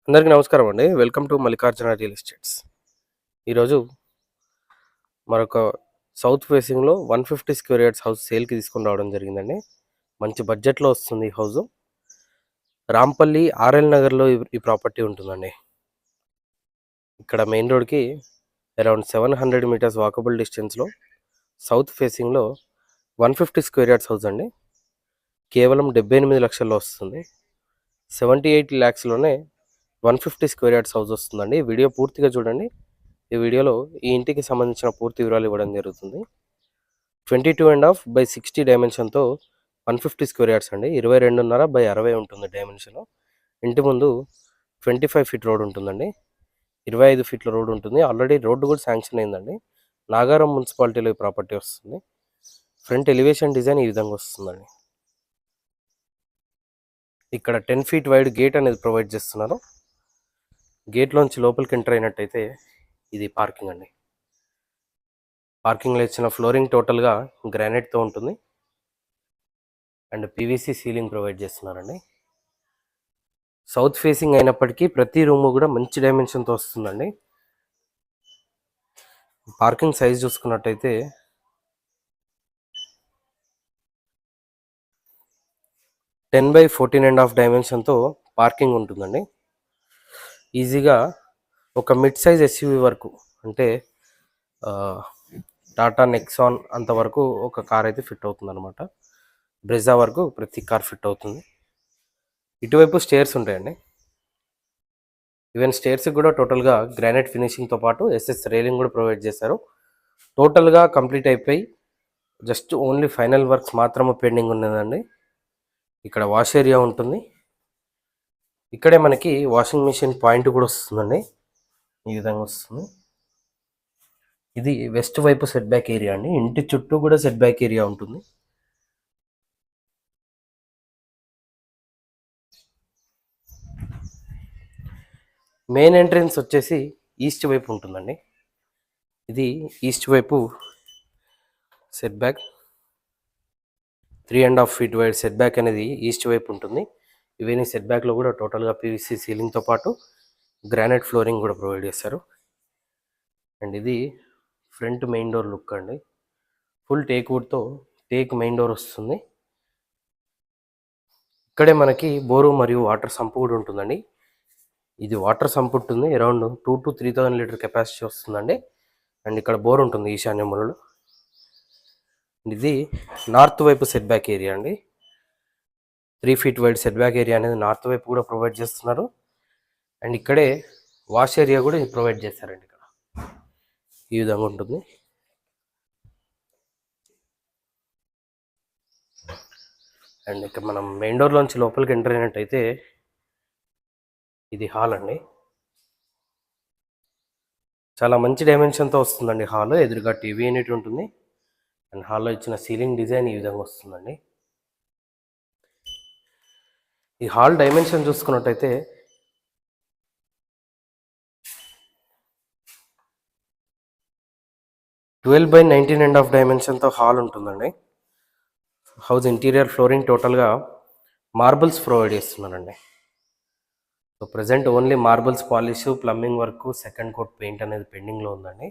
అందరికీ నమస్కారం అండి. Welcome to Mallikarjuna real estates. ఈరోజు మరొక సౌత్ ఫేసింగ్‌లో 150 స్క్వేర్ యార్డ్స్ హౌస్ సేల్‌కి తీసుకొని రావడం జరిగిందండి. మంచి బడ్జెట్‌లో వస్తుంది ఈ హౌసు. రాంపల్లి ఆర్ఎల్ నగర్‌లో ఈ ప్రాపర్టీ ఉంటుందండి. ఇక్కడ మెయిన్ రోడ్‌కి అరౌండ్ 700 మీటర్స్ వాకబుల్ డిస్టెన్స్‌లో సౌత్ ఫేసింగ్‌లో 150 స్క్వేర్ యార్డ్స్ హౌస్ అండి. కేవలం 78 లక్షల్లో వస్తుంది. 78 లాక్స్‌లోనే 150 స్క్వేర్ యార్డ్స్ హౌస్ వస్తుందండి. వీడియో పూర్తిగా చూడండి. ఈ వీడియోలో ఈ ఇంటికి సంబంధించిన పూర్తి వివరాలు ఇవ్వడం జరుగుతుంది. 22.5/60 డైమెన్షన్తో 150 స్క్వేర్ యార్డ్స్ అండి. 22.5/60 ఉంటుంది డైమెన్షన్. ఇంటి ముందు 25 ఫీట్ రోడ్ ఉంటుందండి. 25 ఫీట్ల రోడ్ ఉంటుంది. ఆల్రెడీ రోడ్డు కూడా శాంక్షన్ అయిందండి. నాగారం మున్సిపాలిటీలో ఈ ప్రాపర్టీ వస్తుంది. ఫ్రంట్ ఎలివేషన్ డిజైన్ ఈ విధంగా వస్తుందండి. ఇక్కడ 10 ఫీట్ వైడ్ గేట్ అనేది ప్రొవైడ్ చేస్తున్నారు. గేట్లోంచి లోపలికి ఎంటర్ అయినట్టయితే ఇది పార్కింగ్ అండి. పార్కింగ్లో ఇచ్చిన ఫ్లోరింగ్ టోటల్గా గ్రానైట్తో ఉంటుంది అండ్ పీవీసీ సీలింగ్ ప్రొవైడ్ చేస్తున్నారండి. సౌత్ ఫేసింగ్ అయినప్పటికీ ప్రతి రూము కూడా మంచి డైమెన్షన్తో వస్తుందండి. పార్కింగ్ సైజ్ చూసుకున్నట్టయితే 10/14.5 డైమెన్షన్తో పార్కింగ్ ఉంటుందండి. ఈజీగా ఒక మిడ్ సైజ్ ఎస్యూవీ వరకు, అంటే టాటా నెక్సాన్ అంతవరకు ఒక కార్ అయితే ఫిట్ అవుతుంది అనమాట. బ్రెజా వరకు ప్రతి కార్ ఫిట్ అవుతుంది. ఇటువైపు స్టేర్స్ ఉంటాయండి. ఈవెన్ స్టేర్స్కి కూడా టోటల్గా గ్రానైట్ ఫినిషింగ్తో పాటు ఎస్ఎస్ రైలింగ్ కూడా ప్రొవైడ్ చేశారు. టోటల్గా కంప్లీట్ అయిపోయి జస్ట్ ఓన్లీ ఫైనల్ వర్క్స్ మాత్రమే పెండింగ్ ఉన్నదండి. ఇక్కడ వాష్ ఏరియా ఉంటుంది. ఇక్కడే మనకి వాషింగ్ మిషన్ పాయింట్ కూడా వస్తుందండి. ఈ విధంగా వస్తుంది. ఇది వెస్ట్ వైపు సెట్ బ్యాక్ ఏరియా అండి. ఇంటి చుట్టూ కూడా సెట్ బ్యాక్ ఏరియా ఉంటుంది. మెయిన్ ఎంట్రన్స్ వచ్చేసి ఈస్ట్ వైపు ఉంటుందండి. ఇది ఈస్ట్ వైపు set back 3.5 feet wide set back అనేది ఈస్ట్ వైపు ఉంటుంది. ఇవన్నీ సెట్ బ్యాక్లో కూడా టోటల్గా పీవీసీ సీలింగ్తో పాటు గ్రానైట్ ఫ్లోరింగ్ కూడా ప్రొవైడ్ చేస్తారు. అండ్ ఇది ఫ్రంట్ మెయిన్ డోర్ లుక్ అండి. ఫుల్ టేక్ వుడ్తో టేక్ మెయిన్ డోర్ వస్తుంది. ఇక్కడే మనకి బోరు మరియు వాటర్ సంప్ కూడా ఉంటుందండి. ఇది వాటర్ సంప్ ఉంటుంది. అరౌండ్ 2 to 3,000 లీటర్ కెపాసిటీ వస్తుందండి. అండ్ ఇక్కడ బోర్ ఉంటుంది ఈశాన్య మూలలో. ఇది నార్త్ వైపు సెట్ బ్యాక్ ఏరియా అండి. 3 feet wide set back area అనేది నార్త్ వైపు కూడా ప్రొవైడ్ చేస్తున్నారు. అండ్ ఇక్కడే వాష్ ఏరియా కూడా ప్రొవైడ్ చేస్తారండి. ఇక్కడ ఈ విధంగా ఉంటుంది. అండ్ ఇక్కడ మనం మెయిన్ డోర్లోంచి లోపలికి ఎంటర్ అయినట్టయితే ఇది హాల్ అండి. చాలా మంచి డైమెన్షన్తో వస్తుందండి హాల్. ఎదురుగా టీవీ యూనిట్ ఉంటుంది. అండ్ హాల్లో ఇచ్చిన సీలింగ్ డిజైన్ ఈ విధంగా వస్తుందండి. ఈ హాల్ డైమెన్షన్ చూసుకున్నట్టయితే 12/19.5 డైమెన్షన్తో హాల్ ఉంటుందండి. హౌస్ ఇంటీరియర్ ఫ్లోరింగ్ టోటల్గా మార్బుల్స్ ప్రొవైడ్ చేస్తున్నారండి. So present only marbles polish, plumbing work, second coat paint అనేది పెండింగ్లో ఉందండి.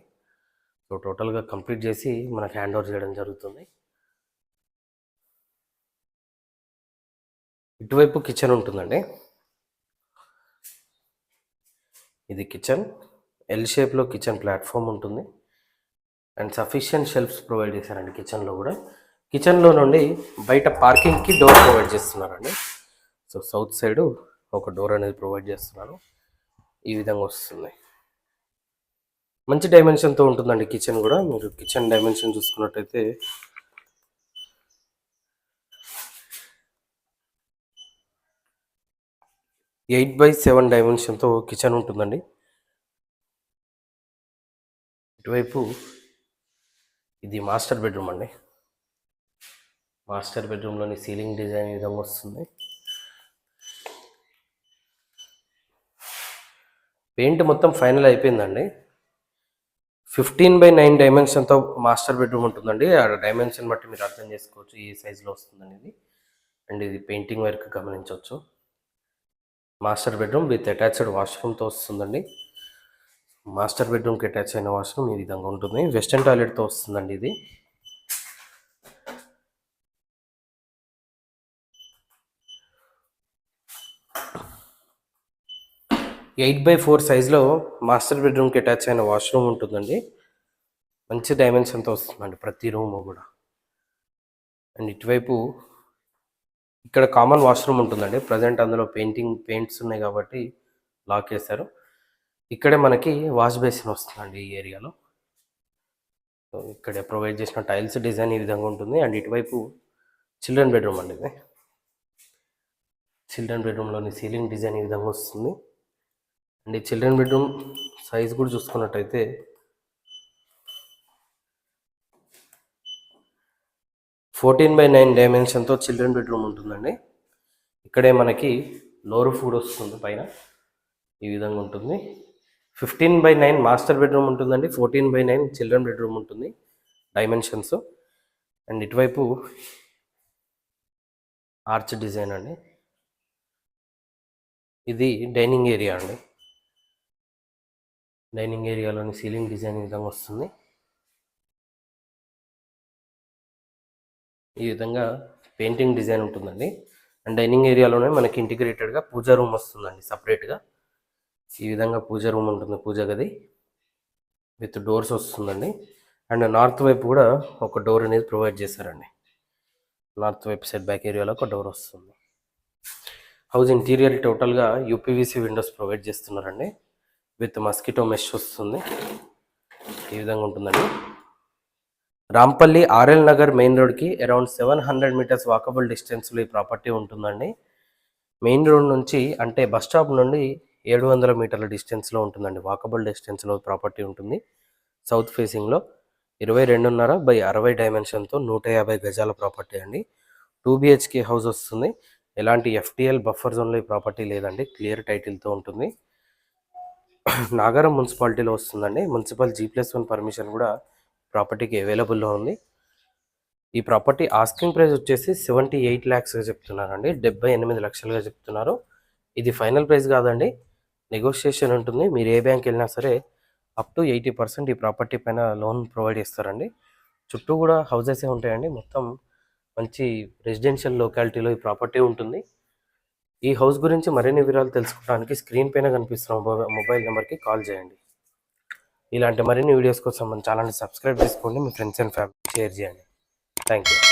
సో టోటల్గా కంప్లీట్ చేసి మనకు హ్యాండ్ ఓవర్ చేయడం జరుగుతుంది. ఇటువైపు కిచెన్ ఉంటుందండి. ఇది కిచెన్. ఎల్ షేప్లో కిచెన్ ప్లాట్ఫామ్ ఉంటుంది. అండ్ సఫిషియెంట్ షెల్ఫ్స్ ప్రొవైడ్ చేశారండి కిచెన్లో కూడా. కిచెన్లో నుండి బయట పార్కింగ్కి డోర్ ప్రొవైడ్ చేస్తున్నారండి. సో సౌత్ సైడ్ ఒక డోర్ అనేది ప్రొవైడ్ చేస్తున్నారు. ఈ విధంగా వస్తుంది. మంచి డైమెన్షన్తో ఉంటుందండి కిచెన్ కూడా. మీరు కిచెన్ డైమెన్షన్ చూసుకున్నట్టయితే 8/7 డైమెన్షన్తో కిచెన్ ఉంటుందండి. ఇటువైపు ఇది మాస్టర్ బెడ్రూమ్ అండి. మాస్టర్ బెడ్రూమ్లోని సీలింగ్ డిజైన్ ఈ విధంగా వస్తుంది. పెయింట్ మొత్తం ఫైనల్ అయిపోయిందండి. 15/9 డైమెన్షన్తో మాస్టర్ బెడ్రూమ్ ఉంటుందండి. ఆ డైమెన్షన్ బట్టి మీరు అర్థం చేసుకోవచ్చు ఏ సైజులో వస్తుందనేది. అండ్ ఇది పెయింటింగ్ వర్క్ గమనించవచ్చు. మాస్టర్ బెడ్రూమ్ విత్ అటాచ్డ్ వాష్రూమ్తో వస్తుందండి. మాస్టర్ బెడ్రూమ్కి అటాచ్ అయిన వాష్రూమ్ ఈ విధంగా ఉంటుంది. వెస్టర్న్ టాయిలెట్తో వస్తుందండి ఇది. ఎయిట్ బై 4 సైజులో మాస్టర్ బెడ్రూమ్కి అటాచ్ అయిన వాష్రూమ్ ఉంటుందండి. మంచి డైమెన్షన్తో వస్తుందండి ప్రతి రూము కూడా. అండ్ ఇటువైపు ఇక్కడ కామన్ వాష్రూమ్ ఉంటుందండి. ప్రజెంట్ అందులో పెయింట్స్ ఉన్నాయి కాబట్టి లాక్ చేశారు. ఇక్కడే మనకి వాష్ బేసిన్ వస్తుందండి ఈ ఏరియాలో. సో ఇక్కడే ప్రొవైడ్ చేసిన టైల్స్ డిజైన్ ఈ విధంగా ఉంటుంది. అండ్ ఇటువైపు చిల్డ్రన్ బెడ్రూమ్ అండి ఇది. చిల్డ్రన్ బెడ్రూమ్లోని సీలింగ్ డిజైన్ ఈ విధంగా వస్తుంది. అండ్ ఈ చిల్డ్రన్ బెడ్రూమ్ సైజ్ కూడా చూసుకున్నట్టయితే 14/9 డైమెన్షన్తో చిల్డ్రన్ బెడ్రూమ్ ఉంటుందండి. ఇక్కడే మనకి లోరు ఫుడ్ వస్తుంది పైన ఈ విధంగా ఉంటుంది. 15/9 మాస్టర్ బెడ్రూమ్ ఉంటుందండి. 14/9 చిల్డ్రన్ బెడ్రూమ్ ఉంటుంది డైమెన్షన్స్. అండ్ ఇటువైపు ఆర్చ్ డిజైన్ అండి. ఇది డైనింగ్ ఏరియా అండి. డైనింగ్ ఏరియాలోని సీలింగ్ డిజైన్ ఈ విధంగా వస్తుంది. ఈ విధంగా పెయింటింగ్ డిజైన్ ఉంటుందండి. అండ్ డైనింగ్ ఏరియాలోనే మనకి ఇంటిగ్రేటెడ్గా పూజా రూమ్ వస్తుందండి సపరేట్గా. ఈ విధంగా పూజా రూమ్ ఉంటుంది, పూజ గది విత్ డోర్స్ వస్తుందండి. అండ్ నార్త్ వైపు కూడా ఒక డోర్ అనేది ప్రొవైడ్ చేశారండి. నార్త్ వైపు సెట్ బ్యాక్ ఏరియాలో ఒక డోర్ వస్తుంది. హౌస్ ఇంటీరియర్ టోటల్గా యూపీవీసీ విండోస్ ప్రొవైడ్ చేస్తున్నారండి. విత్ మస్కిటో మెష్ వస్తుంది. ఈ విధంగా ఉంటుందండి. రాంపల్లి ఆర్ఎల్ నగర్ మెయిన్ రోడ్కి అరౌండ్ 700 మీటర్స్ వాకబుల్ డిస్టెన్స్లో ఈ ప్రాపర్టీ ఉంటుందండి. మెయిన్ రోడ్ నుంచి అంటే బస్ స్టాప్ నుండి 700 మీటర్ల డిస్టెన్స్లో ఉంటుందండి. వాకబుల్ డిస్టెన్స్లో ప్రాపర్టీ ఉంటుంది. సౌత్ ఫేసింగ్లో 22.5/60 డైమెన్షన్తో 150 గజాల ప్రాపర్టీ అండి. 2 BHK హౌస్ వస్తుంది. ఎలాంటి FTL బఫర్ జోన్లో ఈ ప్రాపర్టీ లేదండి. క్లియర్ టైటిల్తో ఉంటుంది. నాగారం మున్సిపాలిటీలో వస్తుందండి. మున్సిపల్ G+1 పర్మిషన్ కూడా ప్రాపర్టీకి అవైలబుల్లో ఉంది. ఈ ప్రాపర్టీ ఆస్కింగ్ ప్రైస్ వచ్చేసి 78 lakhsగా చెప్తున్నారండి. 78 లక్షలుగా చెప్తున్నారు. ఇది ఫైనల్ ప్రైస్ కాదండి, నెగోషియేషన్ ఉంటుంది. మీరు ఏ బ్యాంక్ వెళ్ళినా సరే అప్ టు 80% ఈ ప్రాపర్టీ పైన లోన్ ప్రొవైడ్ చేస్తారండి. చుట్టూ కూడా హౌసెసే ఉంటాయండి. మొత్తం మంచి రెసిడెన్షియల్ లొకాలిటీలో ఈ ప్రాపర్టీ ఉంటుంది. ఈ హౌస్ గురించి మరిన్ని వివరాలు తెలుసుకోవడానికి స్క్రీన్ పైన కనిపిస్తున్న మొబైల్ నెంబర్కి కాల్ చేయండి. ఇలాంటి మరిన్ని వీడియోస్ కోసం మన ఛానల్ని సబ్స్క్రైబ్ చేసుకోండి. మీ ఫ్రెండ్స్ అండ్ ఫ్యామిలీ షేర్ చేయండి. Thank you.